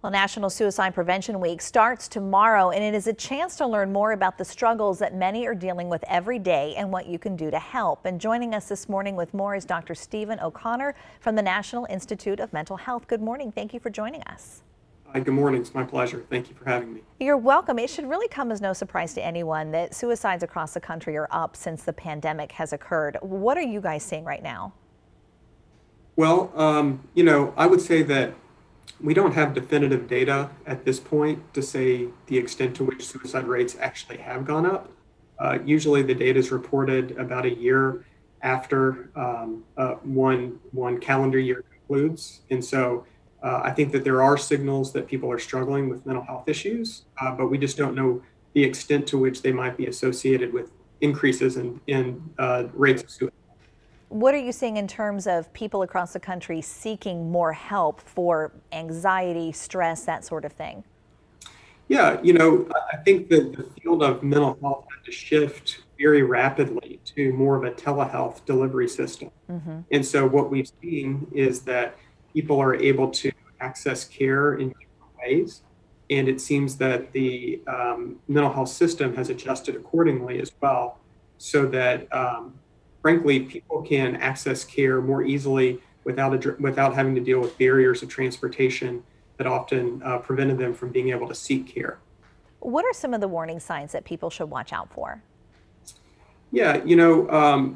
Well, National Suicide Prevention Week starts tomorrow, and it is a chance to learn more about the struggles that many are dealing with every day and what you can do to help. And joining us this morning with more is Dr. Stephen O'Connor from the National Institute of Mental Health. Good morning. Thank you for joining us. Hi, good morning. It's my pleasure. Thank you for having me. You're welcome. It should really come as no surprise to anyone that suicides across the country are up since the pandemic has occurred. What are you guys seeing right now? Well, I would say that we don't have definitive data at this point to say the extent to which suicide rates actually have gone up. Usually the data is reported about a year after one calendar year concludes. And so I think that there are signals that people are struggling with mental health issues, but we just don't know the extent to which they might be associated with increases in rates of suicide. What are you seeing in terms of people across the country seeking more help for anxiety, stress, that sort of thing? Yeah, I think that the field of mental health had to shift very rapidly to more of a telehealth delivery system. And so what we've seen is that people are able to access care in different ways. And it seems that the mental health system has adjusted accordingly as well, so that frankly, people can access care more easily without having to deal with barriers of transportation that often prevented them from being able to seek care. What are some of the warning signs that people should watch out for? Yeah,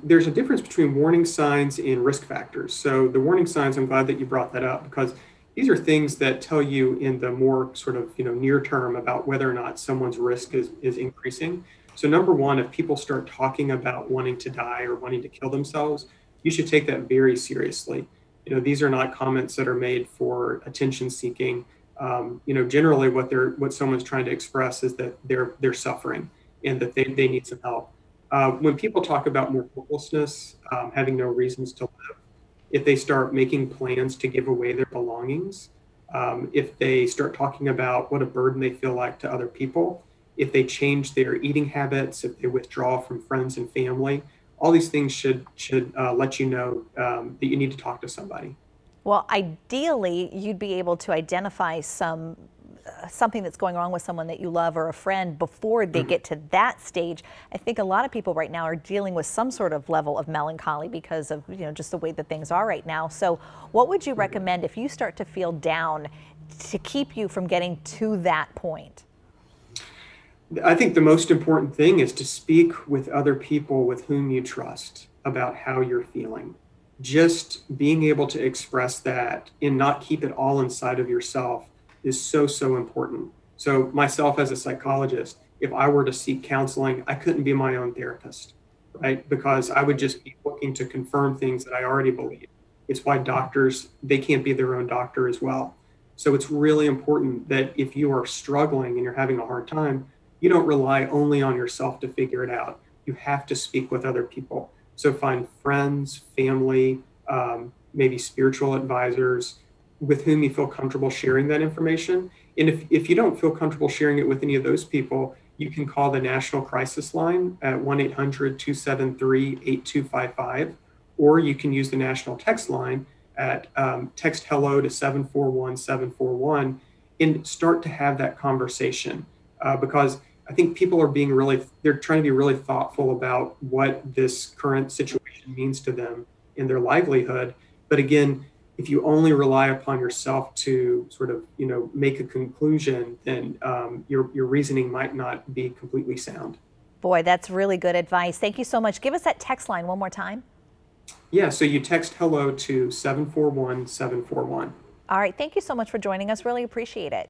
there's a difference between warning signs and risk factors. So the warning signs, I'm glad that you brought that up, because these are things that tell you in the more sort of near term about whether or not someone's risk is increasing. So number one, if people start talking about wanting to die or wanting to kill themselves, you should take that very seriously. These are not comments that are made for attention seeking. Generally what someone's trying to express is that they're suffering and that they need some help. When people talk about more hopelessness, having no reasons to live, if they start making plans to give away their belongings, if they start talking about what a burden they feel like to other people, if they change their eating habits, if they withdraw from friends and family, all these things should let you know that you need to talk to somebody. Well, ideally, you'd be able to identify something that's going wrong with someone that you love or a friend before they get to that stage. I think a lot of people right now are dealing with some sort of level of melancholy because of just the way that things are right now. So what would you recommend if you start to feel down to keep you from getting to that point? I think the most important thing is to speak with other people with whom you trust about how you're feeling. Just being able to express that and not keep it all inside of yourself is so important. So myself as a psychologist, if I were to seek counseling, I couldn't be my own therapist, right? Because I would just be looking to confirm things that I already believe. It's why doctors, they can't be their own doctor as well. So it's really important that if you are struggling and you're having a hard time, you don't rely only on yourself to figure it out. You have to speak with other people. So find friends, family, maybe spiritual advisors with whom you feel comfortable sharing that information. And if you don't feel comfortable sharing it with any of those people, you can call the National Crisis Line at 1-800-273-8255, or you can use the National Text Line at text hello to 741-741 and start to have that conversation. Because I think people are they're trying to be really thoughtful about what this current situation means to them in their livelihood. But again, if you only rely upon yourself to sort of, make a conclusion, then your reasoning might not be completely sound. Boy, that's really good advice. Thank you so much. Give us that text line one more time. Yeah, so you text hello to 741-741. All right, thank you so much for joining us. Really appreciate it.